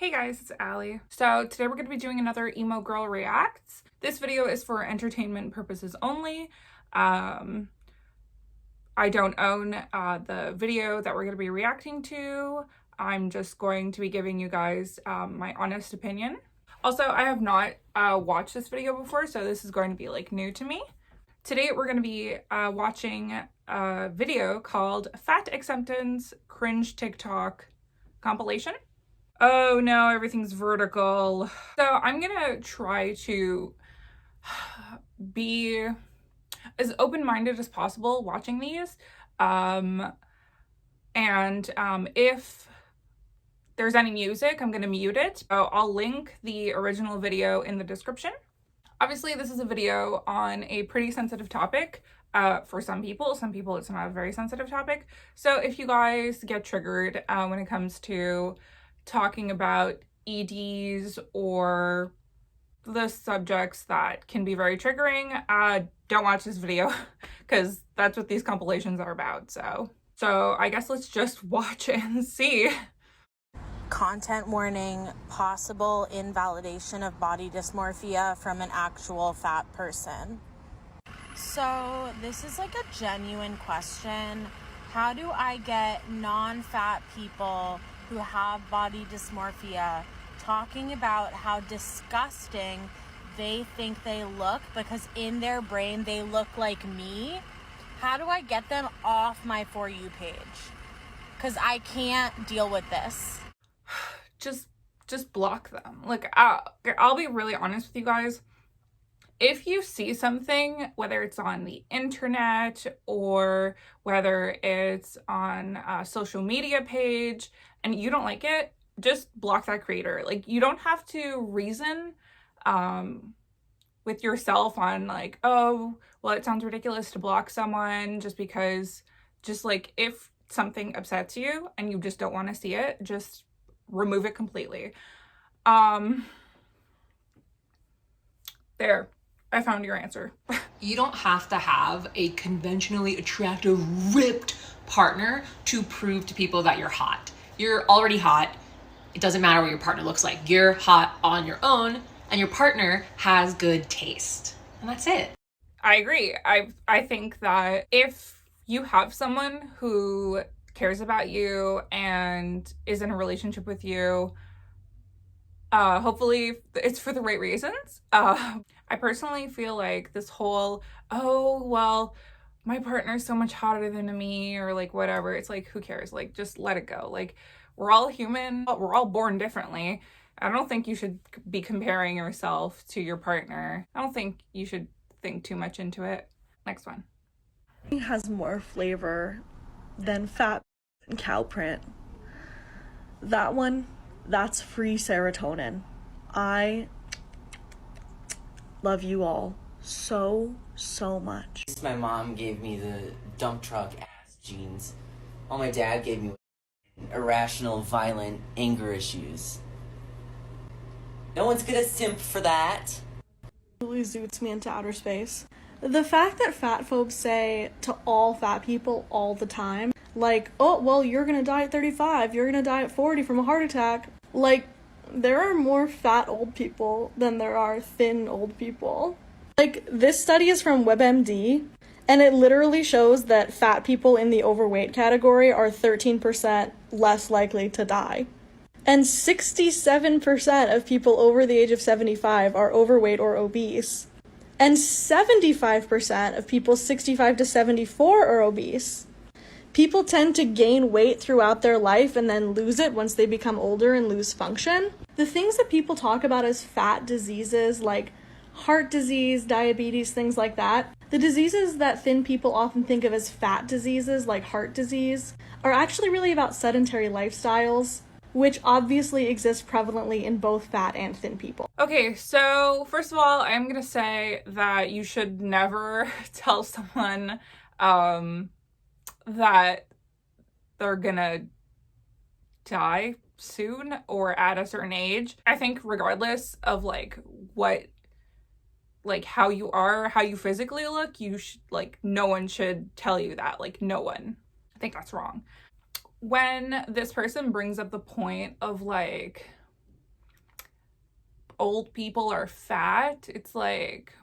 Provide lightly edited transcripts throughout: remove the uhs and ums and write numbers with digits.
Hey guys, it's Allie. So today we're going to be doing another Emo Girl Reacts. This video is for entertainment purposes only. I don't own the video that we're going to be reacting to. I'm just going to be giving you guys my honest opinion. Also, I have not watched this video before, so this is going to be like new to me. Today we're going to be watching a video called Fat Acceptance Cringe TikTok Compilation. Oh no, everything's vertical. So I'm gonna try to be as open-minded as possible watching these. If there's any music, I'm gonna mute it. So I'll link the original video in the description. Obviously, this is a video on a pretty sensitive topic. For some people it's not a very sensitive topic. So if you guys get triggered when it comes to talking about EDs or the subjects that can be very triggering, don't watch this video because that's what these compilations are about. So I guess let's just watch it and see. Content warning: possible invalidation of body dysmorphia from an actual fat person. So this is like a genuine question. How do I get non-fat people who have body dysmorphia talking about how disgusting they think they look because in their brain they look like me? How do I get them off my For You page? Because I can't deal with this. Just block them. Like, I'll be really honest with you guys. If you see something, whether it's on the internet or whether it's on a social media page and you don't like it, just block that creator. Like, you don't have to reason with yourself on like, oh, well, it sounds ridiculous to block someone just because, just like, if something upsets you and you just don't want to see it, just remove it completely. There. I found your answer. You don't have to have a conventionally attractive, ripped partner to prove to people that you're hot. You're already hot. It doesn't matter what your partner looks like. You're hot on your own, and your partner has good taste. And that's it. I agree. I think that if you have someone who cares about you and is in a relationship with you, hopefully it's for the right reasons. I personally feel like this whole, oh, well, my partner's so much hotter than me, or like whatever, it's like, who cares? Like, just let it go. Like, we're all human, we're all born differently. I don't think you should be comparing yourself to your partner. I don't think you should think too much into it. Next one. It has more flavor than fat and cow print. That one, that's free serotonin. I love you all so much. My mom gave me the dump truck ass jeans, while my dad gave me irrational, violent anger issues. No one's gonna simp for that. It really zoots me into outer space. The fact that fat phobes say to all fat people all the time, like, oh, well, you're gonna die at 35, you're gonna die at 40 from a heart attack. Like, there are more fat old people than there are thin old people. Like, this study is from WebMD, and it literally shows that fat people in the overweight category are 13% less likely to die. And 67% of people over the age of 75 are overweight or obese. And 75% of people 65 to 74 are obese. People tend to gain weight throughout their life and then lose it once they become older and lose function. The things that people talk about as fat diseases, like heart disease, diabetes, things like that, the diseases that thin people often think of as fat diseases, like heart disease, are actually really about sedentary lifestyles, which obviously exist prevalently in both fat and thin people. Okay, so first of all, I'm gonna say that you should never tell someone that they're gonna die soon or at a certain age. I think regardless of like what, like how you are, how you physically look, you should, like, no one should tell you that. Like, no one. I think that's wrong. When this person brings up the point of like, old people are fat, it's like,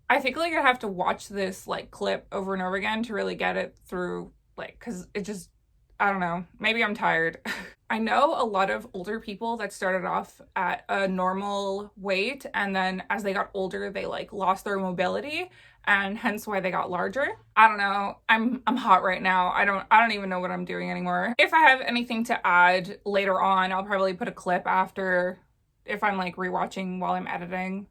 I think like I have to watch this like clip over and over again to really get it through, like, because it just, I don't know, maybe I'm tired. I know a lot of older people that started off at a normal weight, and then as they got older, they like lost their mobility, and hence why they got larger. I don't know. I'm hot right now. I don't even know what I'm doing anymore. If I have anything to add later on, I'll probably put a clip after if I'm like rewatching while I'm editing.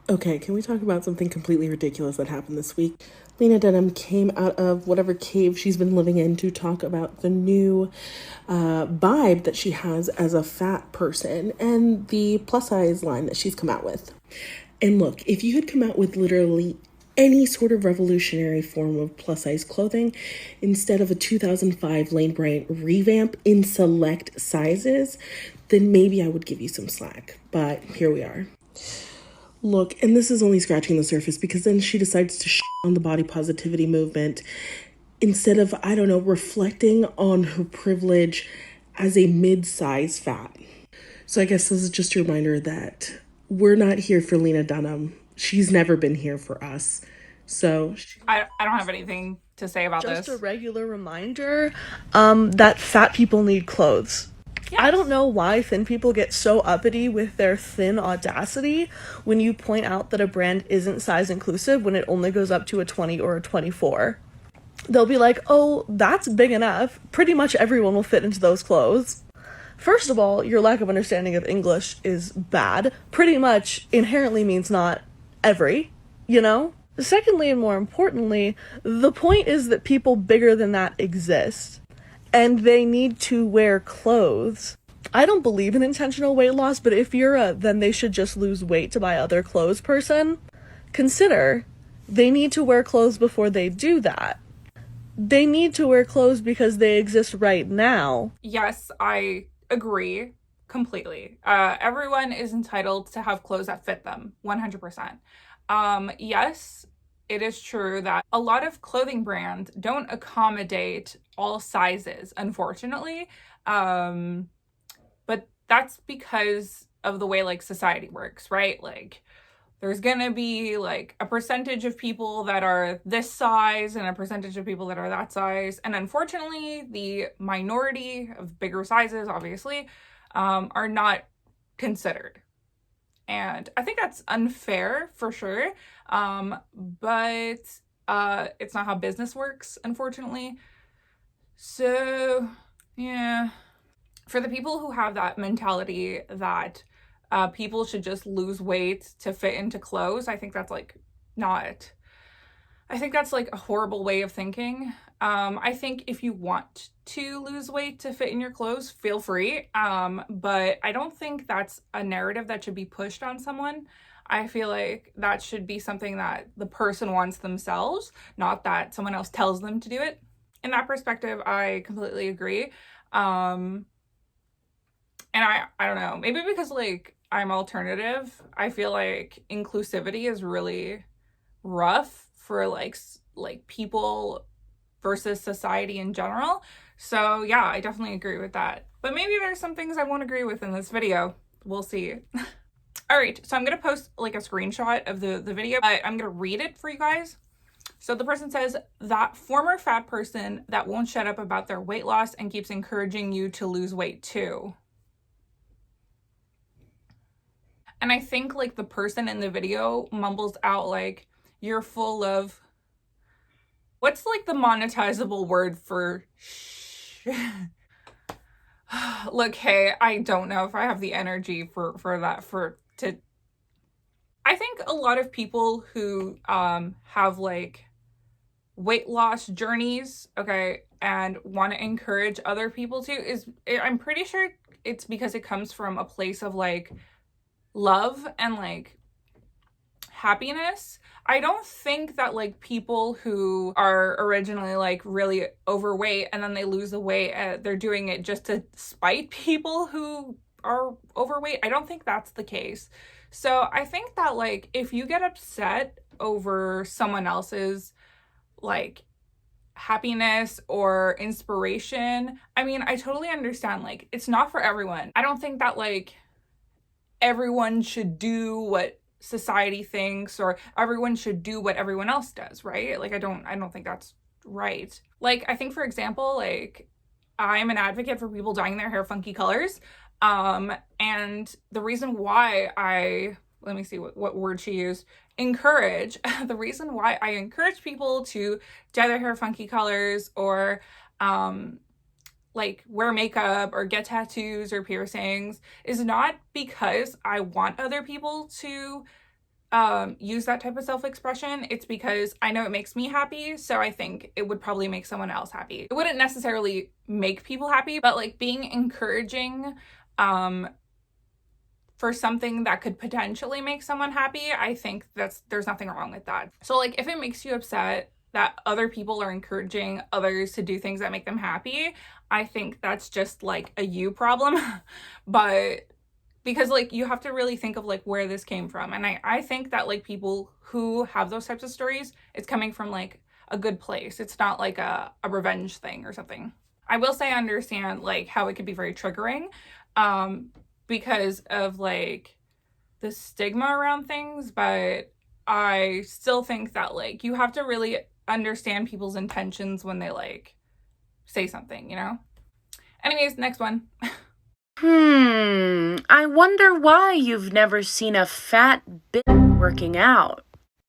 Okay, can we talk about something completely ridiculous that happened this week? Lena Dunham came out of whatever cave she's been living in to talk about the new vibe that she has as a fat person and the plus size line that she's come out with. And look, if you had come out with literally any sort of revolutionary form of plus size clothing instead of a 2005 Lane Bryant revamp in select sizes, then maybe I would give you some slack. But here we are. Look, and this is only scratching the surface because then she decides to on the body positivity movement instead of, I don't know, reflecting on her privilege as a mid-size fat. So I guess this is just a reminder that we're not here for Lena Dunham. She's never been here for us. So I don't have anything to say about Just this. a regular reminder that fat people need clothes. Yes. I don't know why thin people get so uppity with their thin audacity when you point out that a brand isn't size inclusive when it only goes up to a 20 or a 24. They'll be like, oh, that's big enough. Pretty much everyone will fit into those clothes. First of all, your lack of understanding of English is bad. Pretty much inherently means not every, you know? Secondly, and more importantly, the point is that people bigger than that exist. And they need to wear clothes. I don't believe in intentional weight loss, but if you're a then they should just lose weight to buy other clothes person, consider they need to wear clothes before they do that. They need to wear clothes because they exist right now. Yes, I agree completely. Everyone is entitled to have clothes that fit them, 100%. Yes, it is true that a lot of clothing brands don't accommodate all sizes, unfortunately. But that's because of the way like society works, right? Like there's gonna be like a percentage of people that are this size and a percentage of people that are that size. And unfortunately, the minority of bigger sizes, obviously, are not considered. And I think that's unfair for sure. But it's not how business works, unfortunately. So, yeah. For the people who have that mentality that people should just lose weight to fit into clothes, I think that's like not. I think that's like a horrible way of thinking. I think if you want to lose weight to fit in your clothes, feel free. But I don't think that's a narrative that should be pushed on someone. I feel like that should be something that the person wants themselves, not that someone else tells them to do it. In that perspective, I completely agree. And I don't know, maybe because like I'm alternative, I feel like inclusivity is really rough for like people versus society in general. So yeah, I definitely agree with that. But maybe there's some things I won't agree with in this video. We'll see. All right, so I'm gonna post like a screenshot of the video. I'm gonna read it for you guys. So the person says, that former fat person that won't shut up about their weight loss and keeps encouraging you to lose weight too. And I think like the person in the video mumbles out like, you're full of, what's like the monetizable word for look, hey, I don't know if I have the energy for that, I think a lot of people who have like weight loss journeys, okay, and want to encourage other people to, I'm pretty sure it's because it comes from a place of like love and like happiness. I don't think that like people who are originally like really overweight and then they lose the weight, they're doing it just to spite people who are overweight. I don't think that's the case. So I think that like if you get upset over someone else's like happiness or inspiration, I mean, I totally understand, like it's not for everyone. I don't think that like everyone should do what society thinks, or everyone should do what everyone else does, right? Like I don't think that's right. Like I think, for example, like I'm an advocate for people dyeing their hair funky colors. And the reason why let me see what word she used, encourage, the reason why I encourage people to dye their hair funky colors, or like wear makeup or get tattoos or piercings, is not because I want other people to use that type of self-expression. It's because I know it makes me happy, so I think it would probably make someone else happy. It wouldn't necessarily make people happy, but like being encouraging for something that could potentially make someone happy, I think there's nothing wrong with that. So like if it makes you upset that other people are encouraging others to do things that make them happy, I think that's just like a you problem. But because like you have to really think of like where this came from, and I think that like people who have those types of stories, it's coming from like a good place. It's not like a revenge thing or something. I will say I understand like how it could be very triggering because of like the stigma around things, but I still think that like you have to really understand people's intentions when they like say something, you know? Anyways, next one. I wonder why you've never seen a fat bitch working out.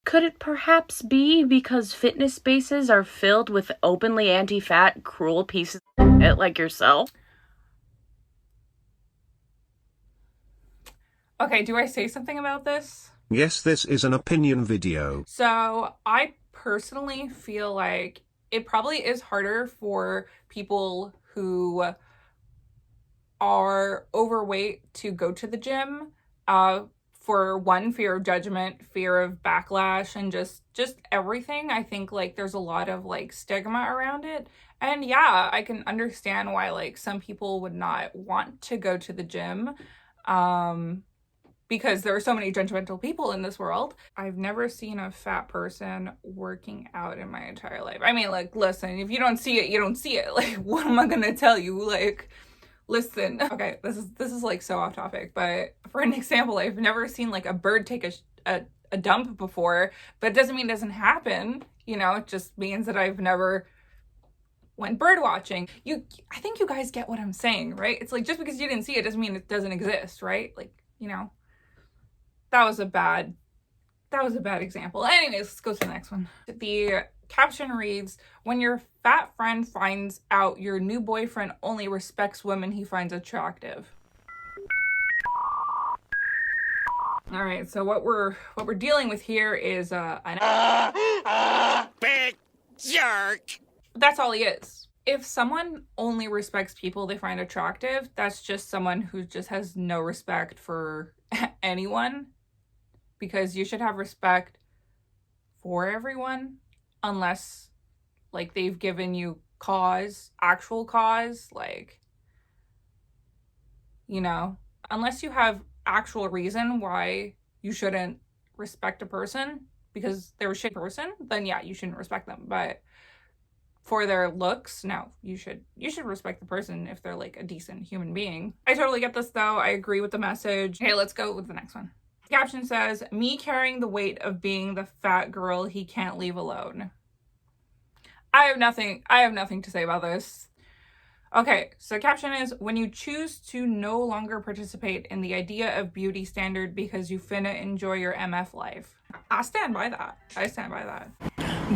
Could it perhaps be because fitness spaces are filled with openly anti-fat, cruel pieces of shit like yourself? Okay, do I say something about this? Yes, this is an opinion video. So I personally feel like it probably is harder for people who are overweight to go to the gym, for one, fear of judgment, fear of backlash, and just everything. I think like there's a lot of like stigma around it. And yeah, I can understand why like some people would not want to go to the gym, because there are so many judgmental people in this world. I've never seen a fat person working out in my entire life. I mean, like, listen, if you don't see it, you don't see it. Like, what am I gonna tell you? Like, listen. Okay, this is like so off topic, but for an example, I've never seen like a bird take a dump before, but it doesn't mean it doesn't happen. You know, it just means that I've never went bird watching. I think you guys get what I'm saying, right? It's like just because you didn't see it doesn't mean it doesn't exist, right? Like, you know. That was a bad example. Anyways, let's go to the next one. The caption reads, when your fat friend finds out your new boyfriend only respects women he finds attractive. All right, so what we're dealing with here is an big jerk. That's all he is. If someone only respects people they find attractive, that's just someone who just has no respect for anyone. Because you should have respect for everyone, unless like they've given you actual cause, like, you know, unless you have actual reason why you shouldn't respect a person because they're a shit person, then yeah, you shouldn't respect them. But for their looks, no, you should respect the person if they're like a decent human being. I totally get this though. I agree with the message. Okay, let's go with the next one. The caption says, me carrying the weight of being the fat girl he can't leave alone. I have nothing to say about this. Okay, so caption is, when you choose to no longer participate in the idea of beauty standard because you finna enjoy your MF life. I stand by that.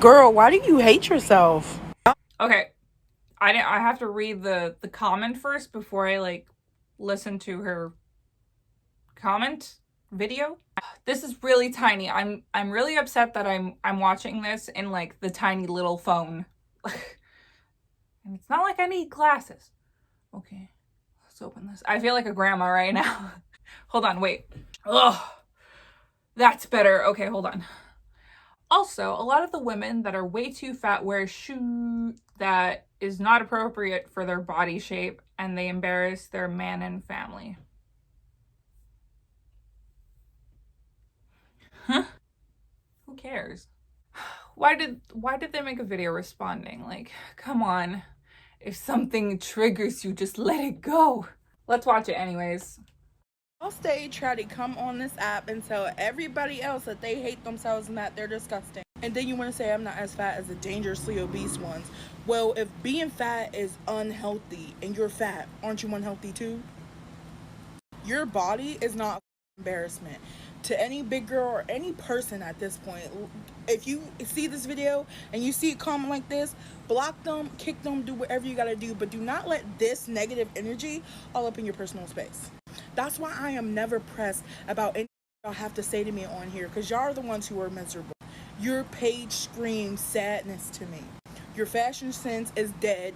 Girl, why do you hate yourself? Okay, I have to read the comment first before I like listen to her comment video. This is really tiny. I'm really upset that I'm watching this in like the tiny little phone. And it's not like I need glasses. Okay, let's open this. I feel like a grandma right now. Hold on, wait. Ugh, that's better. Okay, hold on. Also, a lot of the women that are way too fat wear shoes that is not appropriate for their body shape, and they embarrass their man and family. Huh? Who cares? Why did they make a video responding? Like, come on. If something triggers you, just let it go. Let's watch it anyways. I'll stay try to come on this app and tell everybody else that they hate themselves and that they're disgusting. And then you want to say I'm not as fat as the dangerously obese ones. Well, if being fat is unhealthy and you're fat, aren't you unhealthy too? Your body is not embarrassment to any big girl or any person at this point. If you see this video and you see a comment like this, block them, kick them, do whatever you gotta do, but do not let this negative energy all up in your personal space. That's why I am never pressed about anything y'all have to say to me on here, because y'all are the ones who are miserable. Your page screams sadness to me. Your fashion sense is dead,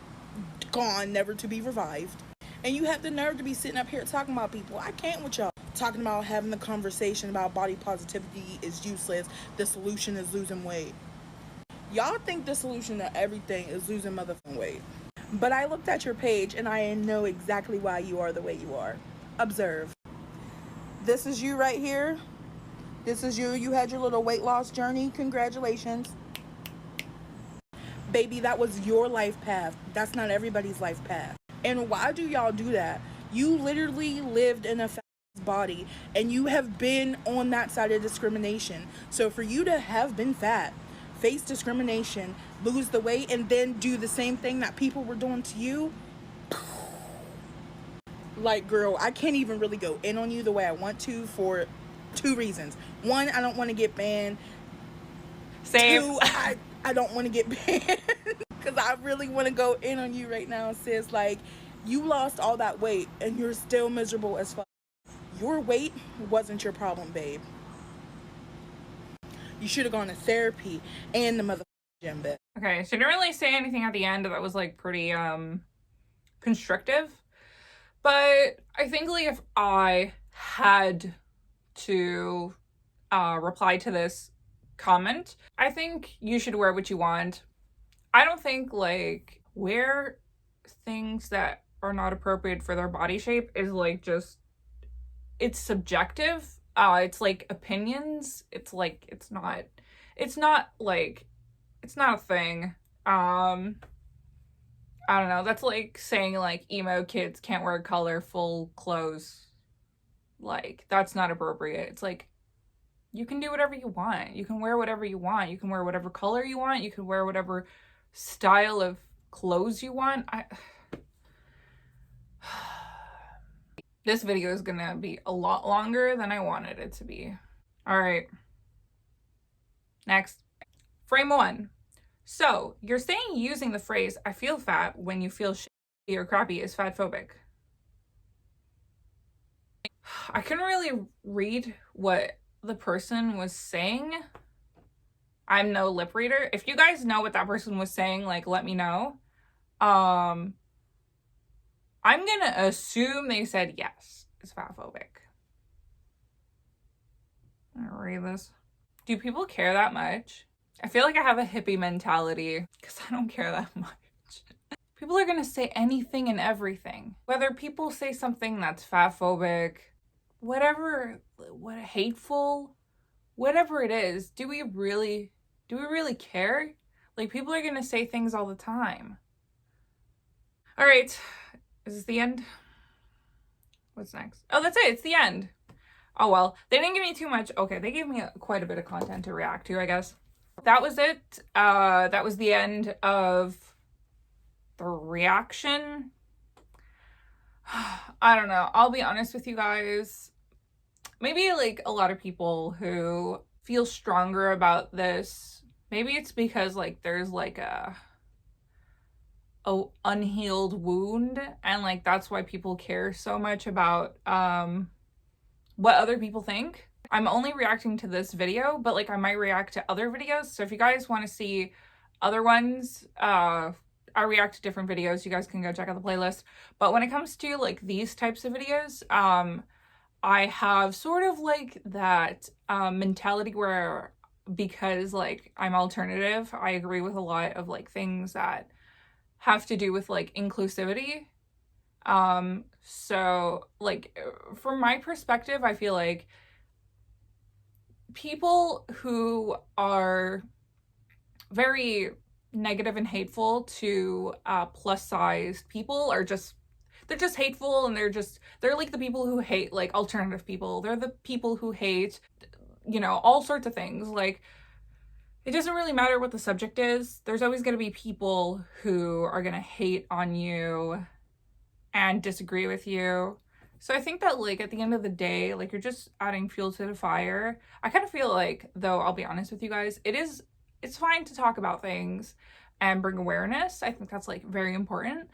gone, never to be revived. And you have the nerve to be sitting up here talking about people. I can't with y'all. Talking about having the conversation about body positivity is useless. The solution is losing weight. Y'all think the solution to everything is losing motherfucking weight. But I looked at your page and I know exactly why you are the way you are. Observe. This is you right here. This is you. You had your little weight loss journey. Congratulations. Baby, that was your life path. That's not everybody's life path. And why do y'all do that? You literally lived in a fat body and you have been on that side of discrimination. So for you to have been fat, face discrimination, lose the weight, and then do the same thing that people were doing to you, like, girl, I can't even really go in on you the way I want to for 2 reasons. 1, I don't want to get banned. Same. 2, I don't want to get banned because I really want to go in on you right now, sis. Like, you lost all that weight and you're still miserable as fuck. Your weight wasn't your problem, babe. You should have gone to therapy and the motherfucking gym, bitch. Okay, she didn't really say anything at the end that was like pretty constructive. But I think like if I had to reply to this comment, I think you should wear what you want. I don't think like wear things that are not appropriate for their body shape is like just, it's subjective. It's like opinions. It's like it's not like it's not a thing. I don't know. That's like saying like emo kids can't wear colorful clothes. Like that's not appropriate. It's like you can do whatever you want. You can wear whatever you want. You can wear whatever color you want. You can wear whatever style of clothes you want. This video is gonna be a lot longer than I wanted it to be. All right. Next. Frame 1. So, you're saying using the phrase, I feel fat when you feel shitty or crappy is fatphobic. I couldn't really read what the person was saying. I'm no lip reader. If you guys know what that person was saying, like, let me know. I'm gonna assume they said yes, it's fatphobic. I'm gonna read this. Do people care that much? I feel like I have a hippie mentality because I don't care that much. People are gonna say anything and everything. Whether people say something that's fatphobic, whatever, what hateful, whatever it is, do we really care? Like, people are gonna say things all the time. All right, is this the end? What's next? Oh, that's it, it's the end. Oh well, they didn't give me too much. Okay, they gave me quite a bit of content to react to, I guess. That was it. That was the end of the reaction. I don't know. I'll be honest with you guys. Maybe like a lot of people who feel stronger about this, maybe it's because like there's like a unhealed wound, and like that's why people care so much about what other people think. I'm only reacting to this video, but like I might react to other videos. So if you guys want to see other ones, I react to different videos. You guys can go check out the playlist. But when it comes to like these types of videos, I have sort of like that mentality where, because like I'm alternative, I agree with a lot of like things that have to do with like inclusivity. So like from my perspective, I feel like people who are very negative and hateful to plus size people are just, just hateful, and they're like the people who hate like alternative people. They're the people who hate, you know, all sorts of things. Like, it doesn't really matter what the subject is. There's always going to be people who are going to hate on you and disagree with you. So I think that, like, at the end of the day, like, you're just adding fuel to the fire. I kind of feel like, though, I'll be honest with you guys, it's fine to talk about things and bring awareness. I think that's, like, very important.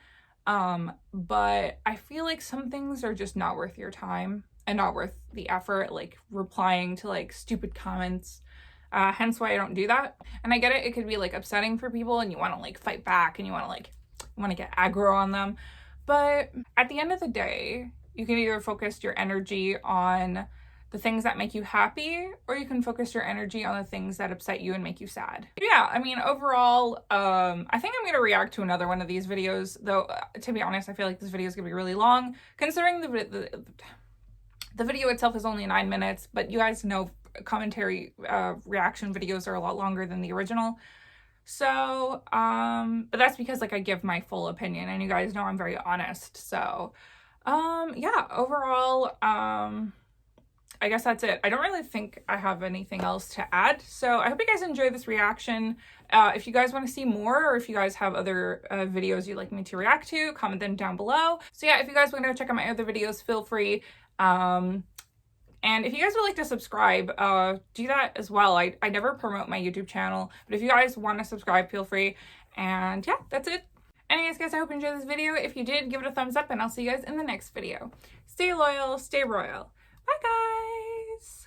But I feel like some things are just not worth your time and not worth the effort, like replying to like stupid comments. Hence why I don't do that. And I get it, it could be like upsetting for people and you want to like fight back and you want to get aggro on them. But at the end of the day, you can either focus your energy on the things that make you happy, or you can focus your energy on the things that upset you and make you sad. Yeah, I mean, overall, I think I'm gonna react to another one of these videos, though, to be honest, I feel like this video is gonna be really long, considering the video itself is only 9 minutes, but you guys know commentary reaction videos are a lot longer than the original. So, but that's because like I give my full opinion, and you guys know I'm very honest. So, yeah, overall, I guess that's it. I don't really think I have anything else to add. So I hope you guys enjoyed this reaction. If you guys want to see more, or if you guys have other videos you'd like me to react to, comment them down below. So yeah, if you guys want to check out my other videos, feel free. And if you guys would like to subscribe, do that as well. I never promote my YouTube channel, but if you guys want to subscribe, feel free. And yeah, that's it. Anyways, guys, I hope you enjoyed this video. If you did, give it a thumbs up, and I'll see you guys in the next video. Stay loyal, stay royal. Bye, guys!